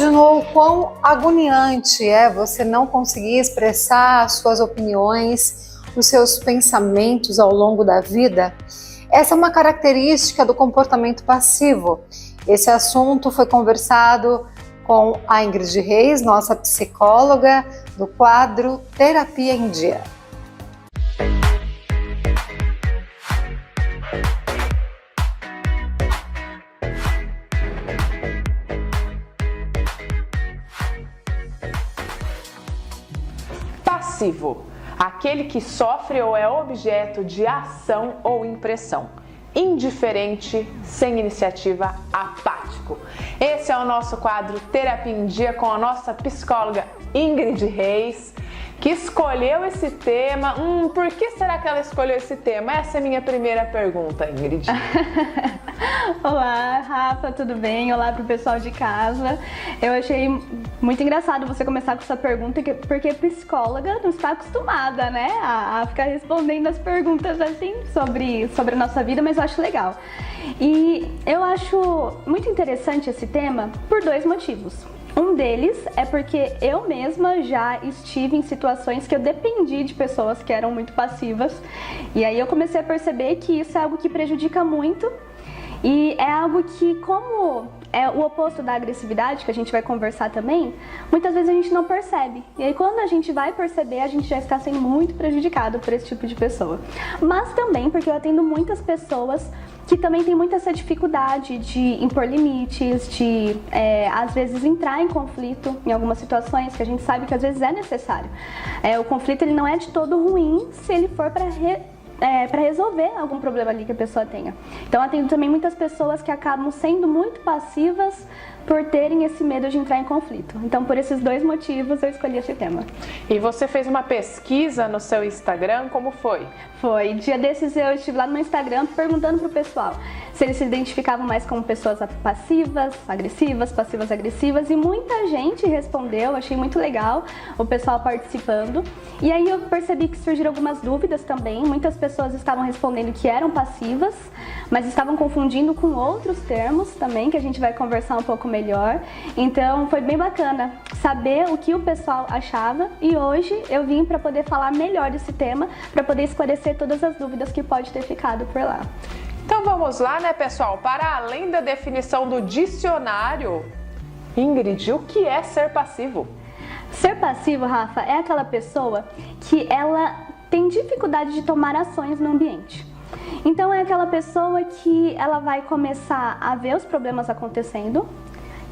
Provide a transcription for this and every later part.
imaginou o quão agoniante é você não conseguir expressar as suas opiniões, os seus pensamentos ao longo da vida? Essa é uma característica do comportamento passivo. Esse assunto foi conversado com a Ingrid Reis, nossa psicóloga, do quadro Terapia em Dia. Passivo, aquele que sofre ou é objeto de ação ou impressão. Indiferente, sem iniciativa, apático. Esse é o nosso quadro Terapia em Dia com a nossa psicóloga Ingrid Reis, que escolheu esse tema. Por que será que ela escolheu esse tema? Essa é a minha primeira pergunta, Ingrid. Olá, Rafa, tudo bem? Olá pro pessoal de casa. Eu achei muito engraçado você começar com essa pergunta, porque psicóloga não está acostumada, né, a ficar respondendo as perguntas assim sobre a nossa vida, mas eu acho legal. E eu acho muito interessante esse tema por dois motivos. Um deles é porque eu mesma já estive em situações que eu dependi de pessoas que eram muito passivas, e aí eu comecei a perceber que isso é algo que prejudica muito. E é algo que, como é o oposto da agressividade, que a gente vai conversar também, muitas vezes a gente não percebe. E aí quando a gente vai perceber, a gente já está sendo muito prejudicado por esse tipo de pessoa. Mas também porque eu atendo muitas pessoas que também têm muita essa dificuldade de impor limites, de às vezes entrar em conflito em algumas situações que a gente sabe que às vezes é necessário. O conflito ele não é de todo ruim se ele for para resolver algum problema ali que a pessoa tenha. Então eu atendo também muitas pessoas que acabam sendo muito passivas por terem esse medo de entrar em conflito. Então por esses dois motivos eu escolhi esse tema. E você fez uma pesquisa no seu Instagram, como foi? Foi. Dia desses eu estive lá no meu Instagram perguntando pro pessoal se eles se identificavam mais como pessoas passivas, agressivas, e muita gente respondeu, achei muito legal o pessoal participando. E aí eu percebi que surgiram algumas dúvidas também, muitas pessoas estavam respondendo que eram passivas, mas estavam confundindo com outros termos também, que a gente vai conversar um pouco melhor. Então foi bem bacana saber o que o pessoal achava, e hoje eu vim para poder falar melhor desse tema, para poder esclarecer todas as dúvidas que pode ter ficado por lá. Então vamos lá, né, pessoal? Para além da definição do dicionário, Ingrid, o que é ser passivo? Ser passivo, Rafa, é aquela pessoa que ela tem dificuldade de tomar ações no ambiente. Então é aquela pessoa que ela vai começar a ver os problemas acontecendo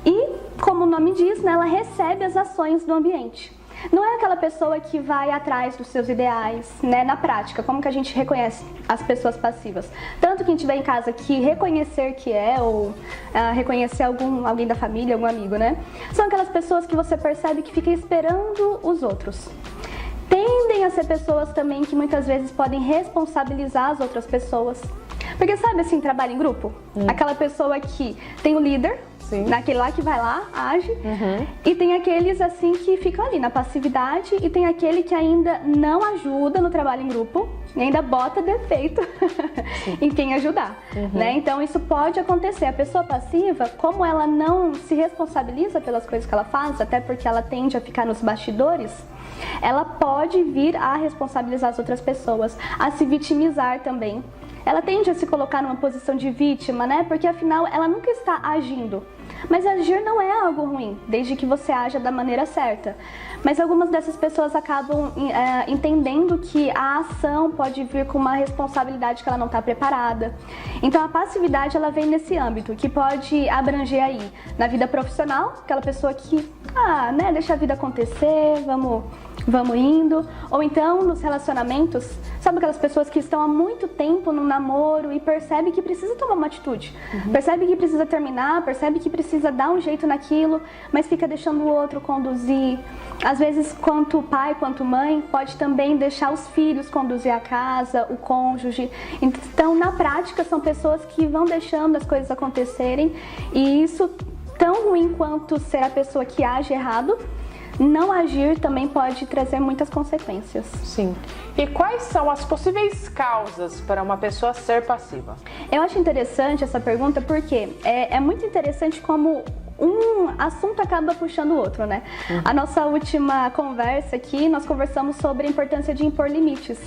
e, como o nome diz, né, ela recebe as ações do ambiente. Não é aquela pessoa que vai atrás dos seus ideais, né, na prática. Como que a gente reconhece as pessoas passivas? Tanto quem tiver em casa que reconhecer que é, ou reconhecer alguém da família, algum amigo, né? São aquelas pessoas que você percebe que fica esperando os outros. Tendem a ser pessoas também que muitas vezes podem responsabilizar as outras pessoas. Porque sabe assim, trabalho em grupo? Aquela pessoa que tem o líder, naquele lá que vai lá, age, e tem aqueles assim que ficam ali na passividade, e tem aquele que ainda não ajuda no trabalho em grupo e ainda bota defeito em quem ajudar, né? Então isso pode acontecer. A pessoa passiva, como ela não se responsabiliza pelas coisas que ela faz, até porque ela tende a ficar nos bastidores, ela pode vir a responsabilizar as outras pessoas, a se vitimizar também. Ela tende a se colocar numa posição de vítima, né? Porque afinal ela nunca está agindo. Mas agir não é algo ruim, desde que você haja da maneira certa. Mas algumas dessas pessoas acabam entendendo que a ação pode vir com uma responsabilidade que ela não está preparada. Então a passividade ela vem nesse âmbito, que pode abranger aí na vida profissional, aquela pessoa que, né, deixa a vida acontecer, vamos indo. Ou então nos relacionamentos, sabe aquelas pessoas que estão há muito tempo no namoro e percebe que precisa tomar uma atitude, percebe que precisa terminar, percebe que precisa dar um jeito naquilo, mas fica deixando o outro conduzir. Às vezes, quanto pai quanto mãe, pode também deixar os filhos conduzir a casa, o cônjuge. Então, na prática, são pessoas que vão deixando as coisas acontecerem, e isso, tão ruim quanto ser a pessoa que age errado, não agir também pode trazer muitas consequências. Sim. E quais são as possíveis causas para uma pessoa ser passiva? Eu acho interessante essa pergunta porque é muito interessante como um assunto acaba puxando o outro, né? A nossa última conversa aqui, nós conversamos sobre a importância de impor limites,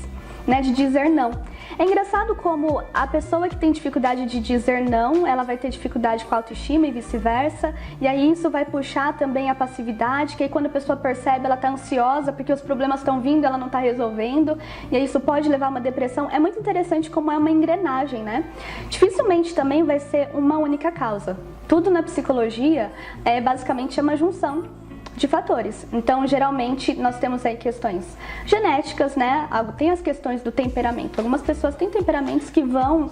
né? De dizer não. É engraçado como a pessoa que tem dificuldade de dizer não, ela vai ter dificuldade com a autoestima e vice-versa, e aí isso vai puxar também a passividade, que aí quando a pessoa percebe, ela tá ansiosa porque os problemas estão vindo, ela não tá resolvendo, e aí isso pode levar a uma depressão. É muito interessante como é uma engrenagem, né? Dificilmente também vai ser uma única causa. Tudo na psicologia é basicamente uma junção de fatores. Então, geralmente, nós temos aí questões genéticas, né? Tem as questões do temperamento. Algumas pessoas têm temperamentos que vão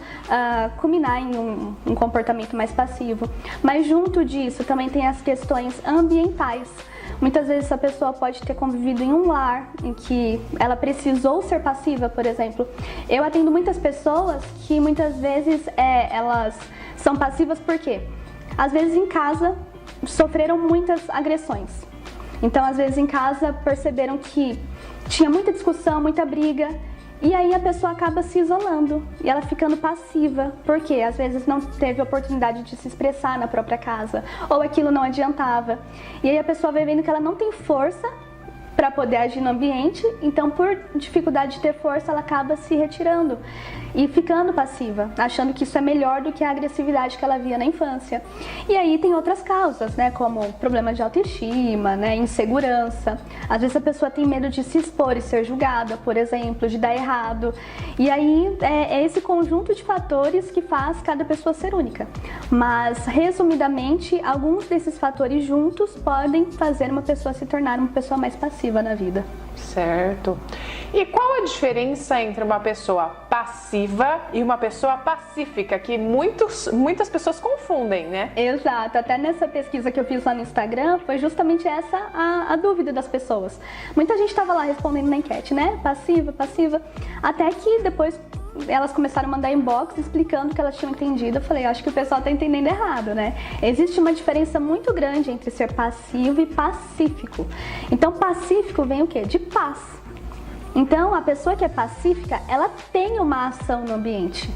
culminar em um comportamento mais passivo. Mas, junto disso, também tem as questões ambientais. Muitas vezes essa pessoa pode ter convivido em um lar em que ela precisou ser passiva, por exemplo. Eu atendo muitas pessoas que, muitas vezes, elas são passivas por quê? Às vezes, em casa, sofreram muitas agressões. Então, às vezes, em casa, perceberam que tinha muita discussão, muita briga, e aí a pessoa acaba se isolando e ela ficando passiva, porque às vezes não teve oportunidade de se expressar na própria casa, ou aquilo não adiantava. E aí a pessoa vai vendo que ela não tem força para poder agir no ambiente, então por dificuldade de ter força ela acaba se retirando e ficando passiva, achando que isso é melhor do que a agressividade que ela via na infância. E aí tem outras causas, né, como problema de autoestima, né, insegurança. Às vezes a pessoa tem medo de se expor e ser julgada, por exemplo, de dar errado. E aí é esse conjunto de fatores que faz cada pessoa ser única. Mas, resumidamente, alguns desses fatores juntos podem fazer uma pessoa se tornar uma pessoa mais passiva na vida. Certo. E qual a diferença entre uma pessoa passiva e uma pessoa pacífica, que muitas pessoas confundem, né? Exato. Até nessa pesquisa que eu fiz lá no Instagram, foi justamente essa a dúvida das pessoas. Muita gente estava lá respondendo na enquete, né? Passiva, passiva. Até que depois elas começaram a mandar inbox explicando o que elas tinham entendido. Eu falei, acho que o pessoal está entendendo errado, né? Existe uma diferença muito grande entre ser passivo e pacífico. Então, pacífico vem o quê? De paz. Então, a pessoa que é pacífica, ela tem uma ação no ambiente.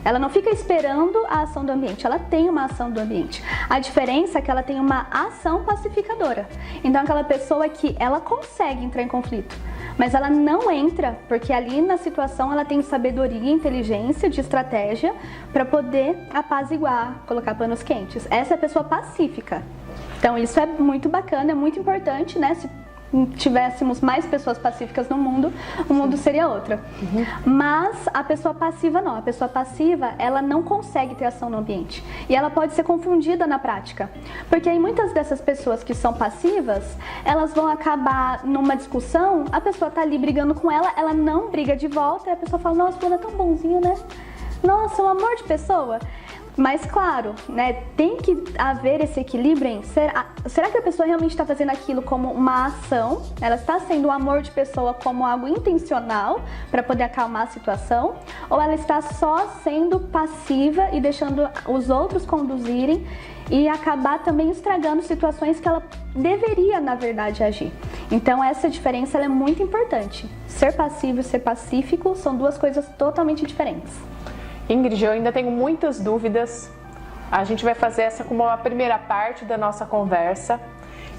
Ela não fica esperando a ação do ambiente, ela tem uma ação do ambiente. A diferença é que ela tem uma ação pacificadora. Então, aquela pessoa que ela consegue entrar em conflito, mas ela não entra, porque ali na situação ela tem sabedoria, inteligência, de estratégia para poder apaziguar, colocar panos quentes. Essa é a pessoa pacífica. Então, isso é muito bacana, é muito importante, né? Se tivéssemos mais pessoas pacíficas no mundo, o mundo seria outro. Mas a pessoa passiva não. A pessoa passiva, ela não consegue ter ação no ambiente. E ela pode ser confundida na prática. Porque aí muitas dessas pessoas que são passivas, elas vão acabar numa discussão, a pessoa tá ali brigando com ela não briga de volta, e a pessoa fala, nossa, fulano é tão bonzinho, né? Nossa, um amor de pessoa. Mas claro, né, tem que haver esse equilíbrio em será que a pessoa realmente está fazendo aquilo como uma ação? Ela está sendo um amor de pessoa como algo intencional para poder acalmar a situação? Ou ela está só sendo passiva e deixando os outros conduzirem e acabar também estragando situações que ela deveria, na verdade, agir? Então essa diferença ela é muito importante. Ser passivo e ser pacífico são duas coisas totalmente diferentes. Ingrid, eu ainda tenho muitas dúvidas. A gente vai fazer essa como a primeira parte da nossa conversa.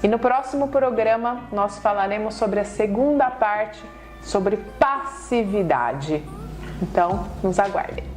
E no próximo programa nós falaremos sobre a segunda parte, sobre passividade. Então, nos aguardem.